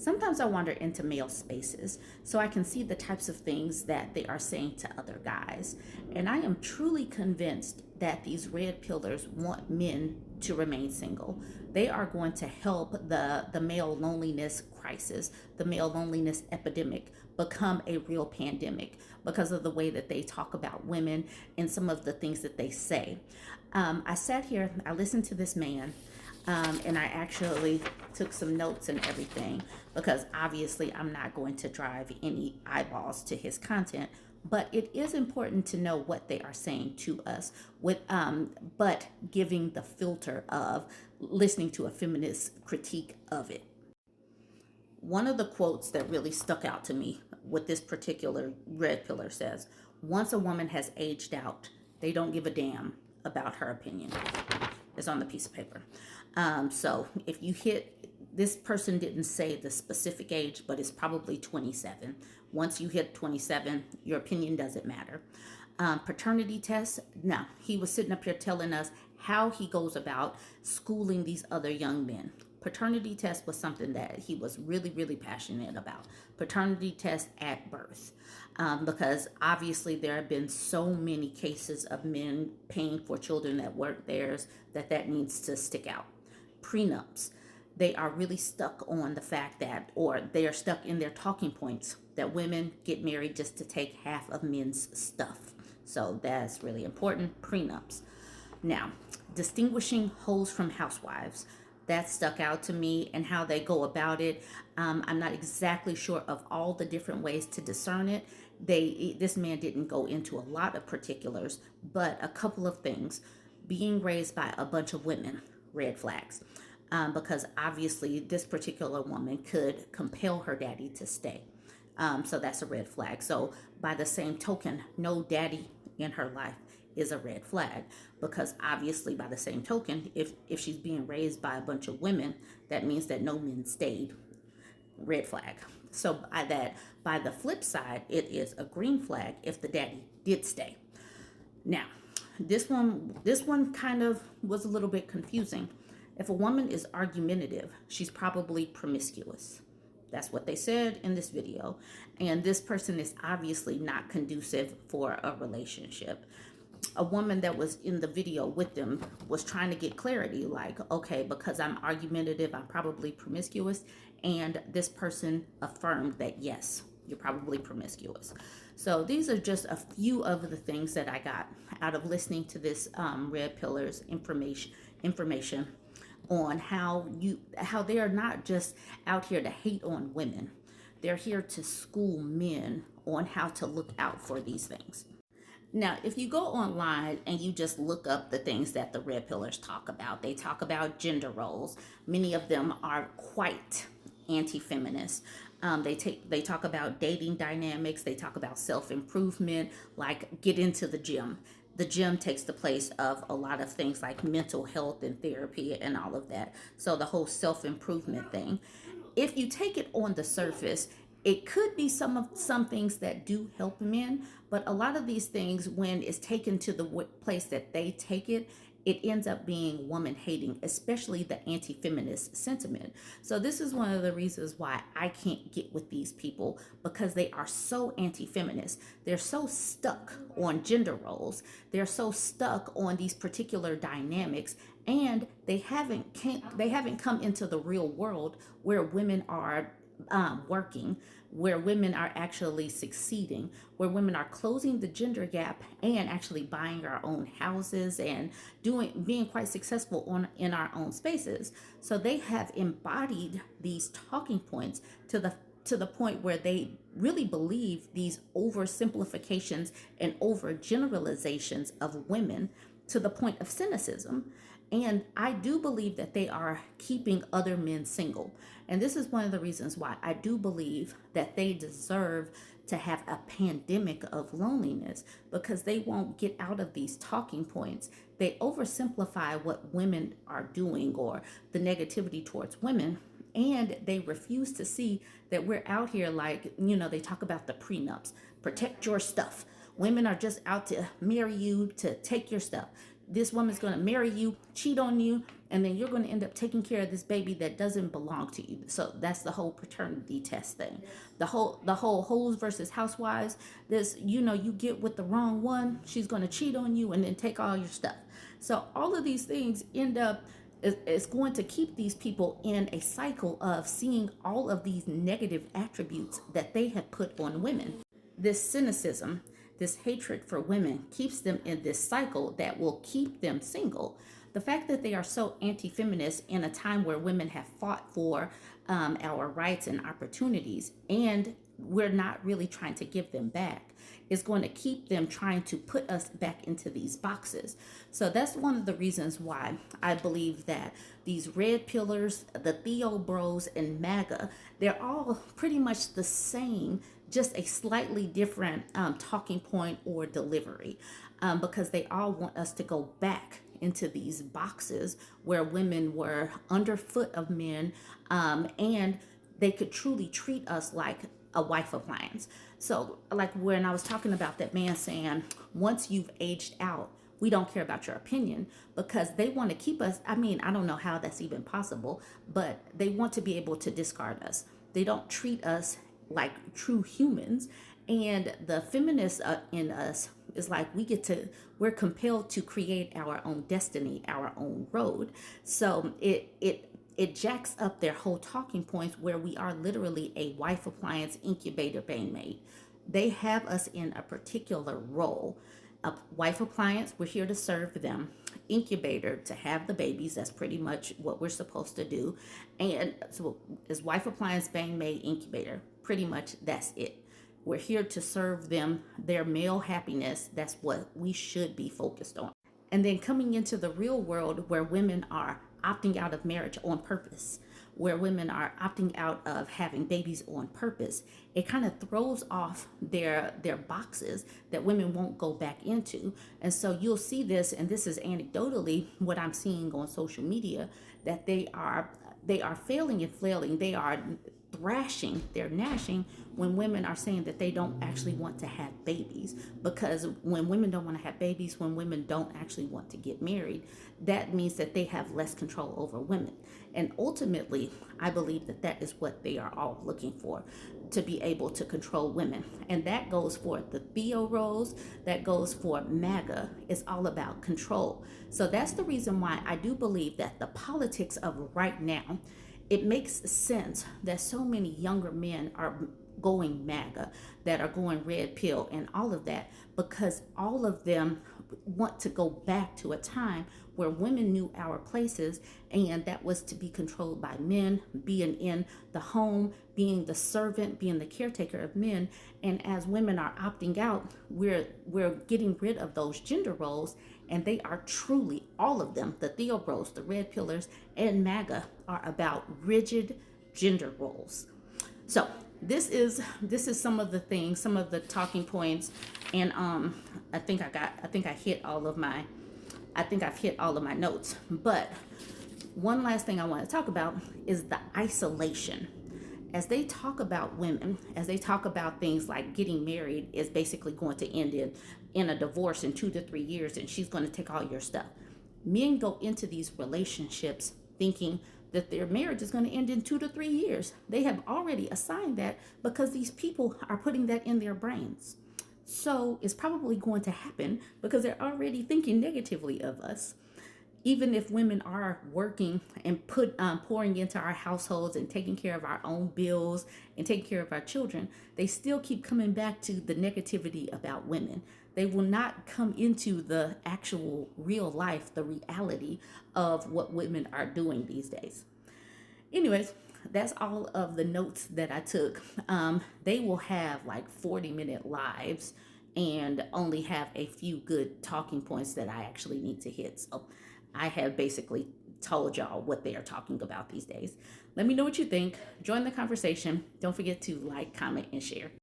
sometimes I wander into male spaces so I can see the types of things that they are saying to other guys. And I am truly convinced that these red pillars want men to remain single. They are going to help the male loneliness crisis, the male loneliness epidemic, become a real pandemic because of the way that they talk about women and some of the things that they say. I sat here, I listened to this man, and I actually took some notes and everything because obviously I'm not going to drive any eyeballs to his content, but it is important to know what they are saying to us with but giving the filter of listening to a feminist critique of it. One of the quotes that really stuck out to me with this particular red pillar says, once a woman has aged out, they don't give a damn about her opinion. It's on the piece of paper. So if you hit, this person didn't say the specific age, but it's probably 27. Once you hit 27, your opinion doesn't matter. Paternity tests, no, he was sitting up here telling us how he goes about schooling these other young men. Paternity test was something that he was really, really passionate about. Paternity test at birth. Because obviously there have been so many cases of men paying for children that weren't theirs that needs to stick out. Prenups. They are really stuck on the fact that, or they are stuck in their talking points that women get married just to take half of men's stuff. So that's really important. Prenups. Now, distinguishing hoes from housewives. That stuck out to me and how they go about it. I'm not exactly sure of all the different ways to discern it. This man didn't go into a lot of particulars, but a couple of things. Being raised by a bunch of women, red flags. Because obviously this particular woman could compel her daddy to stay. So that's a red flag. So by the same token, no daddy in her life is a red flag, because obviously by the same token, if she's being raised by a bunch of women, that means that no men stayed. Red flag. So by the flip side, it is a green flag if the daddy did stay. Now, this one kind of was a little bit confusing. If a woman is argumentative, she's probably promiscuous. That's what they said in this video. And this person is obviously not conducive for a relationship. A woman that was in the video with them was trying to get clarity, like, okay, because I'm argumentative, I'm probably promiscuous. And this person affirmed that, yes, you're probably promiscuous. So these are just a few of the things that I got out of listening to this Red Pillars information on how they are not just out here to hate on women. They're here to school men on how to look out for these things. Now, if you go online and you just look up the things that the red pillars talk about, they talk about gender roles. Many of them are quite anti-feminist. They talk about dating dynamics. They talk about self-improvement, like get into the gym. The gym takes the place of a lot of things like mental health and therapy and all of that. So the whole self-improvement thing. If you take it on the surface, it could be some things that do help men, but a lot of these things, when it's taken to the place that they take it, it ends up being woman hating, especially the anti-feminist sentiment. So this is one of the reasons why I can't get with these people, because they are so anti-feminist. They're so stuck on gender roles. They're so stuck on these particular dynamics, and they haven't come into the real world where women are working, where women are actually succeeding, where women are closing the gender gap and actually buying our own houses and being quite successful in our own spaces. So they have embodied these talking points to the point where they really believe these oversimplifications and overgeneralizations of women to the point of cynicism. And I do believe that they are keeping other men single. And this is one of the reasons why I do believe that they deserve to have a pandemic of loneliness, because they won't get out of these talking points. They oversimplify what women are doing or the negativity towards women. And they refuse to see that we're out here, like, they talk about the prenups, protect your stuff. Women are just out to marry you, to take your stuff. This woman's going to marry you, cheat on you, and then you're going to end up taking care of this baby that doesn't belong to you. So that's the whole paternity test thing. The whole hoes versus housewives. This, you get with the wrong one, she's going to cheat on you and then take all your stuff. So all of these things end up is going to keep these people in a cycle of seeing all of these negative attributes that they have put on women. This cynicism, this hatred for women keeps them in this cycle that will keep them single. The fact that they are so anti-feminist in a time where women have fought for our rights and opportunities, and we're not really trying to give them back, is going to keep them trying to put us back into these boxes. So that's one of the reasons why I believe that these red pillars, the Theo Bros, and MAGA, they're all pretty much the same, just a slightly different talking point or delivery, because they all want us to go back into these boxes where women were underfoot of men, and they could truly treat us like a wife appliance. So, like when I was talking about that man saying, once you've aged out, we don't care about your opinion, because they want to keep us. I mean, I don't know how that's even possible, but they want to be able to discard us. They don't treat us like true humans. And the feminists in us is like, we're compelled to create our own destiny, our own road. So it jacks up their whole talking points, where we are literally a wife appliance, incubator, band-maid. They have us in a particular role. A wife appliance, we're here to serve them. Incubator, to have the babies. That's pretty much what we're supposed to do. And so as wife appliance, band-maid, incubator, pretty much that's it. We're here to serve them, their male happiness. That's what we should be focused on. And then coming into the real world, where women are opting out of marriage on purpose, where women are opting out of having babies on purpose, it kind of throws off their boxes that women won't go back into. And so you'll see this, and this is anecdotally what I'm seeing on social media, that they are failing and flailing. They are thrashing, they're gnashing when women are saying that they don't actually want to have babies. Because when women don't want to have babies, when women don't actually want to get married, that means that they have less control over women. And ultimately, I believe that that is what they are all looking for, to be able to control women. And that goes for the Theo roles, that goes for MAGA. It's all about control. So that's the reason why I do believe that the politics of right now, it makes sense that so many younger men are going MAGA, that are going red pill and all of that, because all of them want to go back to a time where women knew our places, and that was to be controlled by men, being in the home, being the servant, being the caretaker of men. And as women are opting out, we're getting rid of those gender roles, and they are truly, all of them, the Theo Bros, the red pillars, and MAGA, are about rigid gender roles. So this is some of the things, some of the talking points, and I think I've hit all of my notes. But one last thing I want to talk about is the isolation. As they talk about women, as they talk about things like getting married is basically going to end in a divorce in 2 to 3 years, and she's going to take all your stuff. Men go into these relationships thinking that their marriage is going to end in 2 to 3 years. They have already assigned that, because these people are putting that in their brains. So it's probably going to happen because they're already thinking negatively of us. Even if women are working and pouring into our households and taking care of our own bills and taking care of our children, they still keep coming back to the negativity about women. They will not come into the actual real life, the reality of what women are doing these days. Anyways, that's all of the notes that I took. They will have like 40-minute lives and only have a few good talking points that I actually need to hit. So I have basically told y'all what they are talking about these days. Let me know what you think. Join the conversation. Don't forget to like, comment, and share.